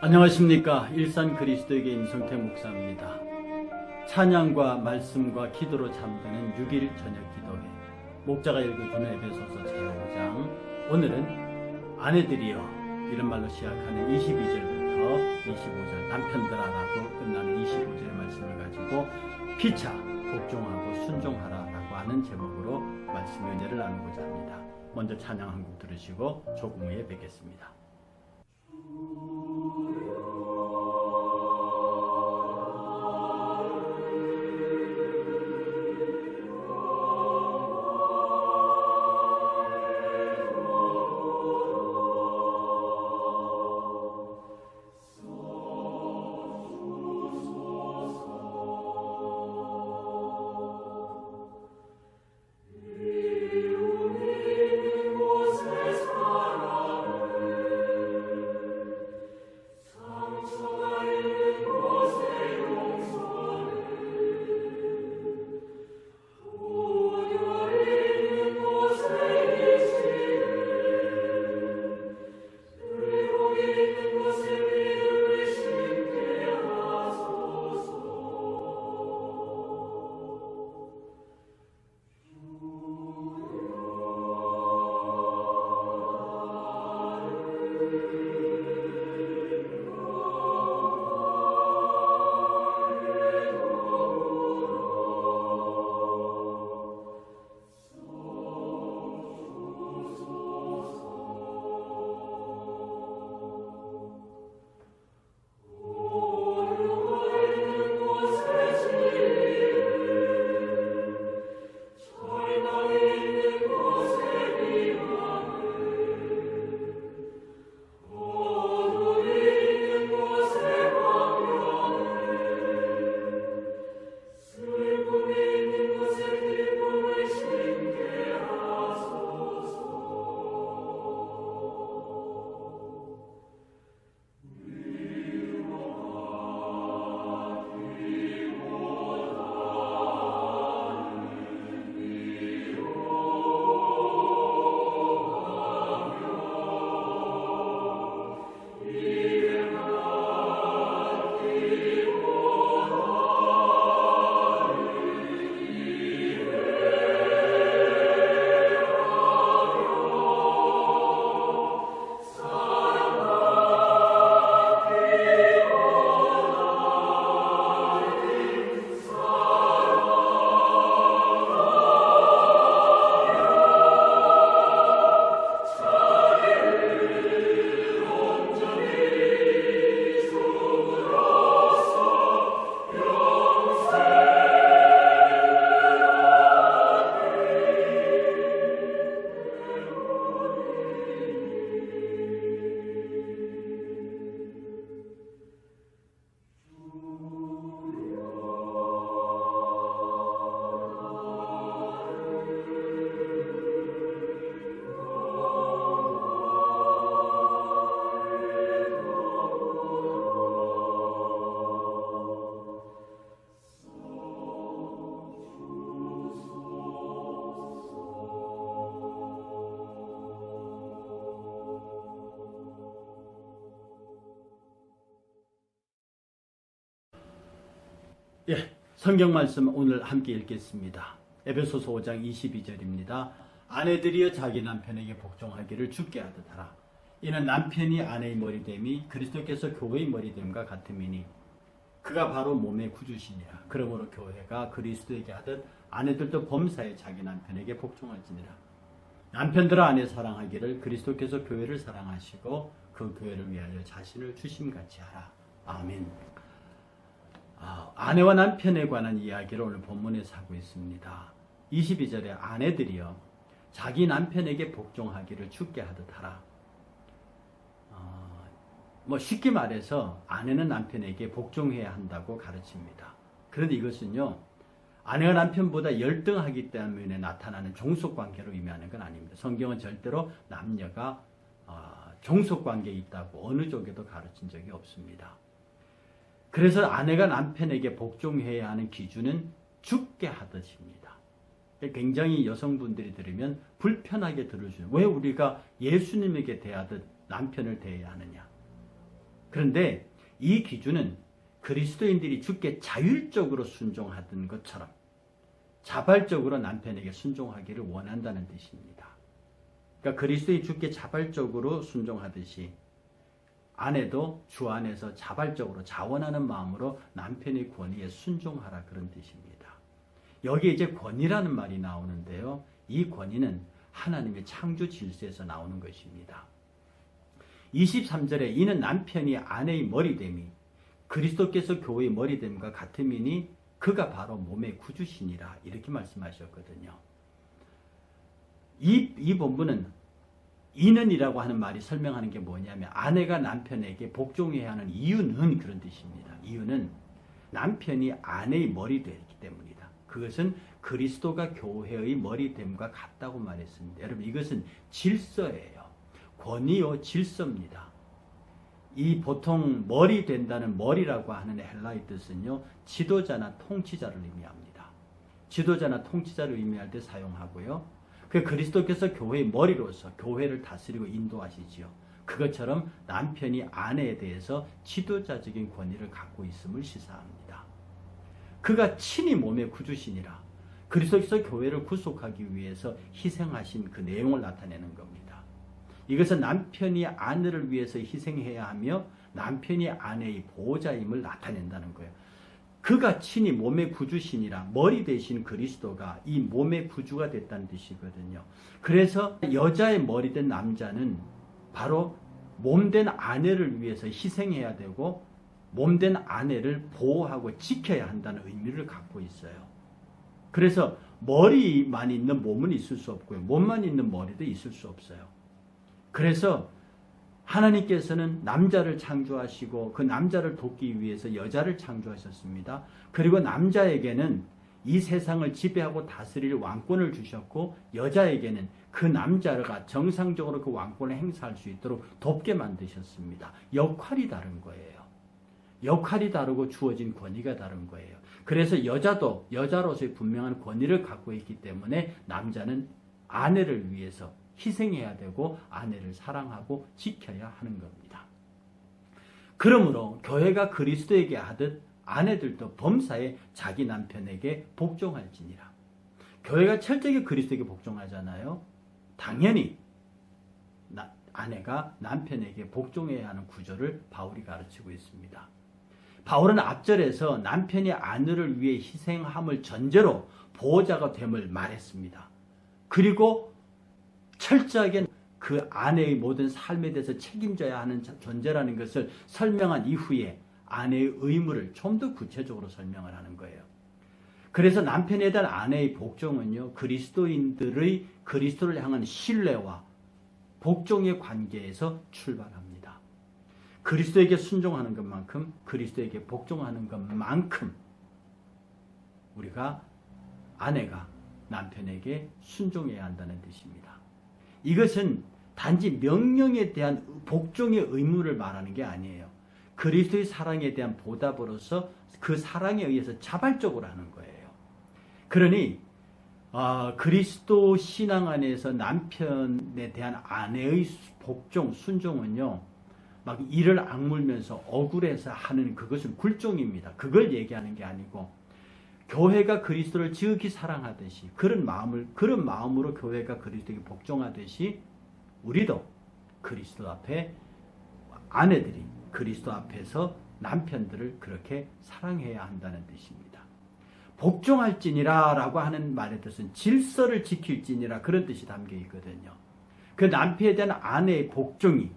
안녕하십니까. 일산 그리스도에게 임성태 목사입니다. 찬양과 말씀과 기도로 잠드는 6일 저녁 기도회, 목자가 읽어주는 에베소서 제5장. 오늘은 아내들이여, 이런 말로 시작하는 22절부터 25절, 남편들아라고 끝나는 25절의 말씀을 가지고 피차 복종하고 순종하라라고 하는 제목으로 말씀 연회를 나누고자 합니다. 먼저 찬양 한 곡 들으시고 조금 후에 뵙겠습니다. 성경 말씀 오늘 함께 읽겠습니다. 에베소서 5장 22절입니다. 아내들이여 자기 남편에게 복종하기를 주께 하듯 하라. 이는 남편이 아내의 머리됨이 그리스도께서 교회의 머리됨과 같음이니 그가 바로 몸의 구주시니라. 그러므로 교회가 그리스도에게 하듯 아내들도 범사에 자기 남편에게 복종할지니라. 남편들아 아내 사랑하기를 그리스도께서 교회를 사랑하시고 그 교회를 위하여 자신을 주심같이 하라. 아멘. 아내와 남편에 관한 이야기를 오늘 본문에서 하고 있습니다. 22절에 아내들이여 자기 남편에게 복종하기를 주께 하듯 하라. 쉽게 말해서 아내는 남편에게 복종해야 한다고 가르칩니다. 그런데 이것은요, 아내가 남편보다 열등하기 때문에 나타나는 종속관계로 의미하는 건 아닙니다. 성경은 절대로 남녀가 종속관계에 있다고 어느 쪽에도 가르친 적이 없습니다. 그래서 아내가 남편에게 복종해야 하는 기준은 주께 하듯입니다. 굉장히 여성분들이 들으면 불편하게 들으시죠. 왜 우리가 예수님에게 대하듯 남편을 대해야 하느냐. 그런데 이 기준은 그리스도인들이 주께 자율적으로 순종하던 것처럼 자발적으로 남편에게 순종하기를 원한다는 뜻입니다. 그러니까 그리스도인 주께 자발적으로 순종하듯이 아내도 주 안에서 자발적으로 자원하는 마음으로 남편의 권위에 순종하라, 그런 뜻입니다. 여기에 이제 권위라는 말이 나오는데요. 이 권위는 하나님의 창조 질서에서 나오는 것입니다. 23절에 이는 남편이 아내의 머리됨이 그리스도께서 교회의 머리됨과 같음이니 그가 바로 몸의 구주시니라, 이렇게 말씀하셨거든요. 이 본문은 이는이라고 하는 말이 설명하는 게 뭐냐면 아내가 남편에게 복종해야 하는 이유는 그런 뜻입니다. 이유는 남편이 아내의 머리 되기 때문이다. 그것은 그리스도가 교회의 머리됨과 같다고 말했습니다. 여러분, 이것은 질서예요. 권위요 질서입니다. 이 보통 머리 된다는 머리라고 하는 헬라의 뜻은요, 지도자나 통치자를 의미합니다. 지도자나 통치자를 의미할 때 사용하고요. 그 그리스도께서 교회의 머리로서 교회를 다스리고 인도하시지요. 그것처럼 남편이 아내에 대해서 지도자적인 권위를 갖고 있음을 시사합니다. 그가 친히 몸의 구주시니라. 그리스도께서 교회를 구속하기 위해서 희생하신 그 내용을 나타내는 겁니다. 이것은 남편이 아내를 위해서 희생해야 하며 남편이 아내의 보호자임을 나타낸다는 거예요. 그가 친히 몸의 구주시니라, 머리 대신 그리스도가 이 몸의 구주가 됐다는 뜻이거든요. 그래서 여자의 머리 된 남자는 바로 몸된 아내를 위해서 희생해야 되고 몸된 아내를 보호하고 지켜야 한다는 의미를 갖고 있어요. 그래서 머리만 있는 몸은 있을 수 없고요. 몸만 있는 머리도 있을 수 없어요. 그래서 하나님께서는 남자를 창조하시고 그 남자를 돕기 위해서 여자를 창조하셨습니다. 그리고 남자에게는 이 세상을 지배하고 다스릴 왕권을 주셨고 여자에게는 그 남자가 정상적으로 그 왕권을 행사할 수 있도록 돕게 만드셨습니다. 역할이 다른 거예요. 역할이 다르고 주어진 권위가 다른 거예요. 그래서 여자도 여자로서의 분명한 권위를 갖고 있기 때문에 남자는 아내를 위해서 희생해야 되고 아내를 사랑하고 지켜야 하는 겁니다. 그러므로 교회가 그리스도에게 하듯 아내들도 범사에 자기 남편에게 복종할지니라. 교회가 철저히 그리스도에게 복종하잖아요. 당연히 아내가 남편에게 복종해야 하는 구조를 바울이 가르치고 있습니다. 바울은 앞절에서 남편이 아내를 위해 희생함을 전제로 보호자가 됨을 말했습니다. 그리고 철저하게 그 아내의 모든 삶에 대해서 책임져야 하는 존재라는 것을 설명한 이후에 아내의 의무를 좀 더 구체적으로 설명을 하는 거예요. 그래서 남편에 대한 아내의 복종은요, 그리스도인들의 그리스도를 향한 신뢰와 복종의 관계에서 출발합니다. 그리스도에게 순종하는 것만큼 그리스도에게 복종하는 것만큼 우리가 아내가 남편에게 순종해야 한다는 뜻입니다. 이것은 단지 명령에 대한 복종의 의무를 말하는 게 아니에요. 그리스도의 사랑에 대한 보답으로서 그 사랑에 의해서 자발적으로 하는 거예요. 그러니 그리스도 신앙 안에서 남편에 대한 아내의 복종, 순종은요, 막 이를 악물면서 억울해서 하는 그것은 굴종입니다. 그걸 얘기하는 게 아니고 교회가 그리스도를 지극히 사랑하듯이 그런 마음으로 교회가 그리스도에게 복종하듯이 우리도 그리스도 앞에 아내들이 그리스도 앞에서 남편들을 그렇게 사랑해야 한다는 뜻입니다. 복종할지니라 라고 하는 말의 뜻은 질서를 지킬지니라, 그런 뜻이 담겨 있거든요. 그 남편에 대한 아내의 복종이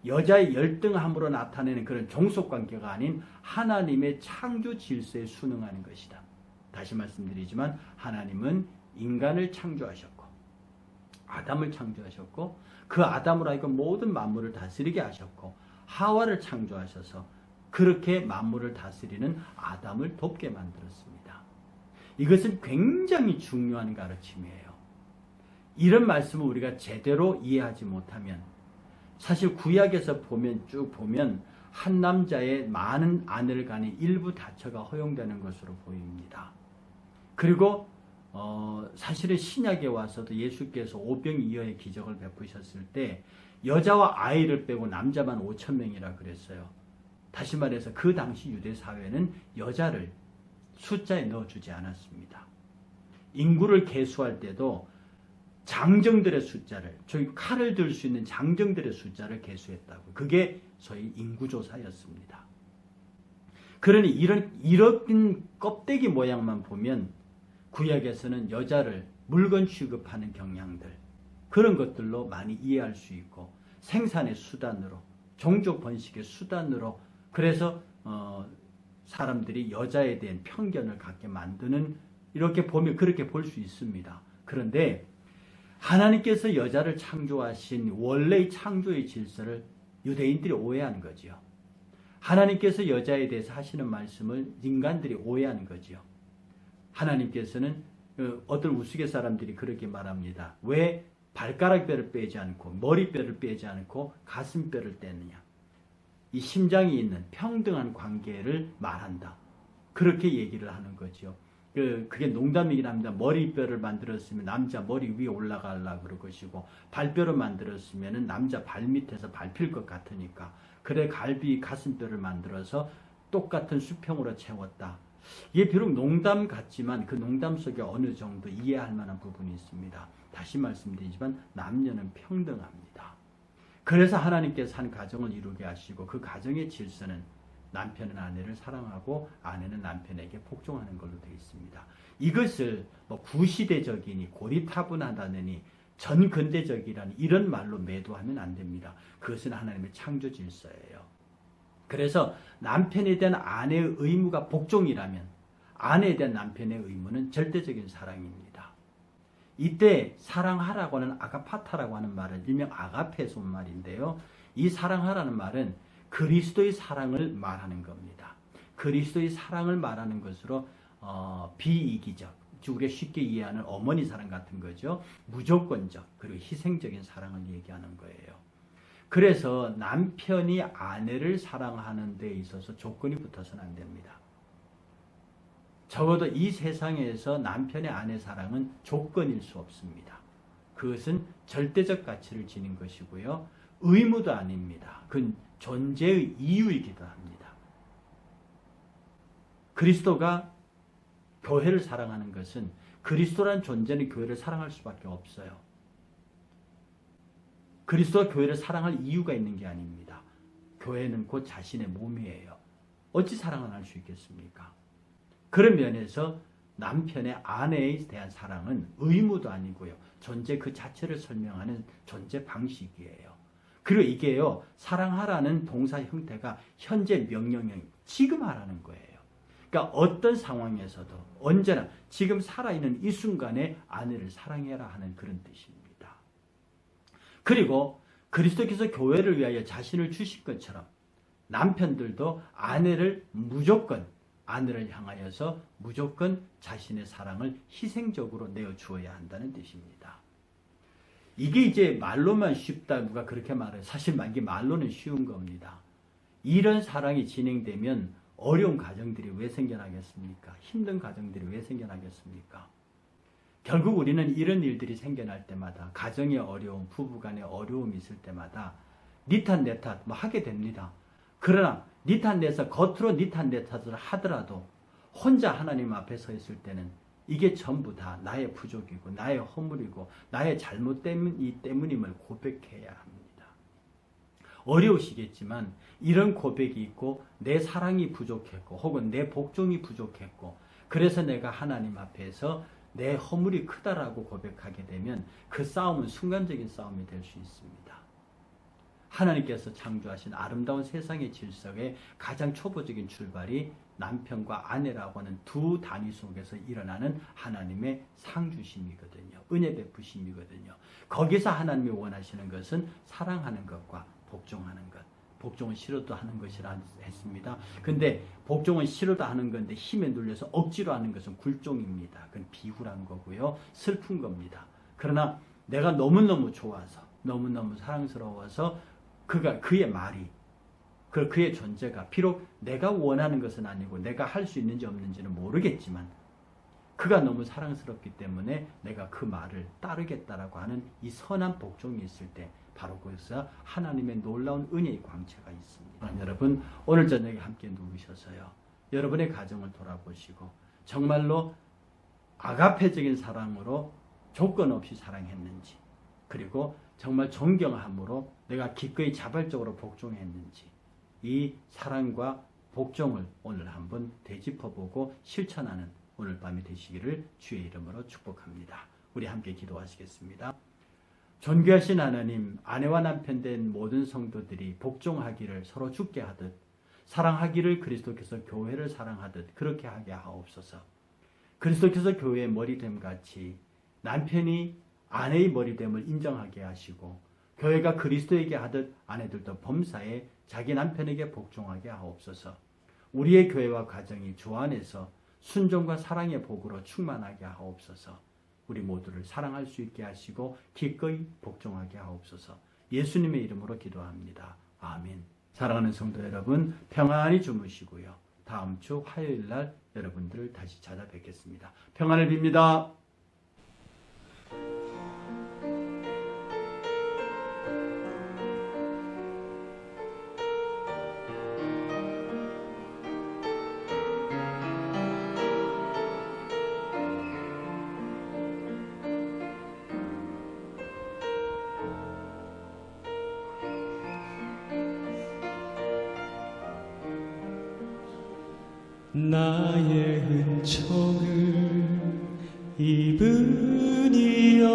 여자의 열등함으로 나타내는 그런 종속관계가 아닌 하나님의 창조 질서에 순응하는 것이다. 다시 말씀드리지만 하나님은 인간을 창조하셨고 아담을 창조하셨고 그 아담으로 하여금 모든 만물을 다스리게 하셨고 하와를 창조하셔서 그렇게 만물을 다스리는 아담을 돕게 만들었습니다. 이것은 굉장히 중요한 가르침이에요. 이런 말씀을 우리가 제대로 이해하지 못하면 사실 구약에서 쭉 보면 한 남자의 많은 아내를 가는 일부 다처가 허용되는 것으로 보입니다. 그리고 사실은 신약에 와서도 예수께서 오병이어의 기적을 베푸셨을 때 여자와 아이를 빼고 남자만 5,000명이라 그랬어요. 다시 말해서 그 당시 유대 사회는 여자를 숫자에 넣어주지 않았습니다. 인구를 계수할 때도 장정들의 숫자를, 저희 칼을 들 수 있는 장정들의 숫자를 계수했다고. 그게 소위 인구조사였습니다. 그러니 이런 껍데기 모양만 보면 구약에서는 여자를 물건 취급하는 경향들, 그런 것들로 많이 이해할 수 있고, 생산의 수단으로, 종족 번식의 수단으로, 그래서 사람들이 여자에 대한 편견을 갖게 만드는, 이렇게 보면 그렇게 볼 수 있습니다. 그런데 하나님께서 여자를 창조하신 원래의 창조의 질서를 유대인들이 오해한 거지요. 하나님께서 여자에 대해서 하시는 말씀을 인간들이 오해한 거지요. 하나님께서는 어떤 우스갯 사람들이 그렇게 말합니다. 왜 발가락뼈를 빼지 않고 머리뼈를 빼지 않고 가슴뼈를 떼느냐. 이 심장이 있는 평등한 관계를 말한다. 그렇게 얘기를 하는 거죠. 그게 농담이긴 합니다. 머리뼈를 만들었으면 남자 머리 위에 올라가려고 그럴 것이고, 발뼈를 만들었으면 남자 발 밑에서 밟힐 것 같으니까, 그래 갈비 가슴뼈를 만들어서 똑같은 수평으로 채웠다. 이게 비록 농담 같지만 그 농담 속에 어느 정도 이해할 만한 부분이 있습니다. 다시 말씀드리지만 남녀는 평등합니다. 그래서 하나님께서 한 가정을 이루게 하시고, 그 가정의 질서는 남편은 아내를 사랑하고 아내는 남편에게 복종하는 걸로 되어 있습니다. 이것을 구시대적이니 고리타분하다느니 전근대적이라는 이런 말로 매도하면 안 됩니다. 그것은 하나님의 창조 질서예요. 그래서 남편에 대한 아내의 의무가 복종이라면 아내에 대한 남편의 의무는 절대적인 사랑입니다. 이때 사랑하라고 하는 아가파타라고 하는 말은 일명 아가페에서 온 말인데요. 이 사랑하라는 말은 그리스도의 사랑을 말하는 겁니다. 그리스도의 사랑을 말하는 것으로 비이기적, 우리가 쉽게 이해하는 어머니 사랑 같은 거죠. 무조건적 그리고 희생적인 사랑을 얘기하는 거예요. 그래서 남편이 아내를 사랑하는 데 있어서 조건이 붙어서는 안 됩니다. 적어도 이 세상에서 남편의 아내 사랑은 조건일 수 없습니다. 그것은 절대적 가치를 지닌 것이고요. 의무도 아닙니다. 그건 존재의 이유이기도 합니다. 그리스도가 교회를 사랑하는 것은 그리스도란 존재는 교회를 사랑할 수밖에 없어요. 그리스도가 교회를 사랑할 이유가 있는 게 아닙니다. 교회는 곧 자신의 몸이에요. 어찌 사랑을 할 수 있겠습니까? 그런 면에서 남편의 아내에 대한 사랑은 의무도 아니고요. 존재 그 자체를 설명하는 존재 방식이에요. 그리고 이게요, 사랑하라는 동사 형태가 현재 명령형, 지금 하라는 거예요. 그러니까 어떤 상황에서도 언제나 지금 살아있는 이 순간에 아내를 사랑해라 하는 그런 뜻입니다. 그리고 그리스도께서 교회를 위하여 자신을 주신 것처럼 남편들도 아내를 향하여서 무조건 자신의 사랑을 희생적으로 내어주어야 한다는 뜻입니다. 이게 이제 말로만 쉽다 누가 그렇게 말해요. 사실 이게 말로는 쉬운 겁니다. 이런 사랑이 진행되면 어려운 가정들이 왜 생겨나겠습니까? 힘든 가정들이 왜 생겨나겠습니까? 결국 우리는 이런 일들이 생겨날 때마다, 가정의 어려움, 부부간의 어려움이 있을 때마다 니탓 내탓 하게 됩니다. 그러나 니탓 내서 겉으로 니탓 내탓을 하더라도 혼자 하나님 앞에 서 있을 때는 이게 전부 다 나의 부족이고 나의 허물이고 나의 잘못 때문임을 고백해야 합니다. 어려우시겠지만 이런 고백이 있고 내 사랑이 부족했고 혹은 내 복종이 부족했고 그래서 내가 하나님 앞에서 내 허물이 크다라고 고백하게 되면 그 싸움은 순간적인 싸움이 될 수 있습니다. 하나님께서 창조하신 아름다운 세상의 질서의 가장 초보적인 출발이 남편과 아내라고 하는 두 단위 속에서 일어나는 하나님의 상주심이거든요. 은혜 베푸심이거든요. 거기서 하나님이 원하시는 것은 사랑하는 것과 복종하는 것. 복종은 싫어도 하는 것이라 했습니다. 근데 복종은 싫어도 하는 건데 힘에 눌려서 억지로 하는 것은 굴종입니다. 그건 비굴한 거고요. 슬픈 겁니다. 그러나 내가 너무너무 좋아서 너무너무 사랑스러워서 그의 말이 그의 존재가 비록 내가 원하는 것은 아니고 내가 할 수 있는지 없는지는 모르겠지만 그가 너무 사랑스럽기 때문에 내가 그 말을 따르겠다라고 하는 이 선한 복종이 있을 때 바로 거기서 하나님의 놀라운 은혜의 광채가 있습니다. 여러분 오늘 저녁에 함께 누우셔서요. 여러분의 가정을 돌아보시고 정말로 아가페적인 사랑으로 조건 없이 사랑했는지, 그리고 정말 존경함으로 내가 기꺼이 자발적으로 복종했는지, 이 사랑과 복종을 오늘 한번 되짚어보고 실천하는 오늘 밤이 되시기를 주의 이름으로 축복합니다. 우리 함께 기도하시겠습니다. 존귀하신 하나님, 아내와 남편 된 모든 성도들이 복종하기를 서로 죽게 하듯 사랑하기를 그리스도께서 교회를 사랑하듯 그렇게 하게 하옵소서. 그리스도께서 교회의 머리됨 같이 남편이 아내의 머리됨을 인정하게 하시고, 교회가 그리스도에게 하듯 아내들도 범사에 자기 남편에게 복종하게 하옵소서. 우리의 교회와 가정이 주 안에서 순종과 사랑의 복으로 충만하게 하옵소서. 우리 모두를 사랑할 수 있게 하시고 기꺼이 복종하게 하옵소서. 예수님의 이름으로 기도합니다. 아멘. 사랑하는 성도 여러분, 평안히 주무시고요. 다음 주 화요일 날 여러분들을 다시 찾아뵙겠습니다. 평안을 빕니다. 나의 은총을 입으니여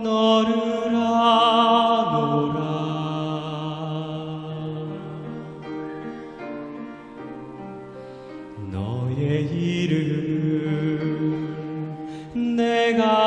너를 아노라. 너의 이름 내가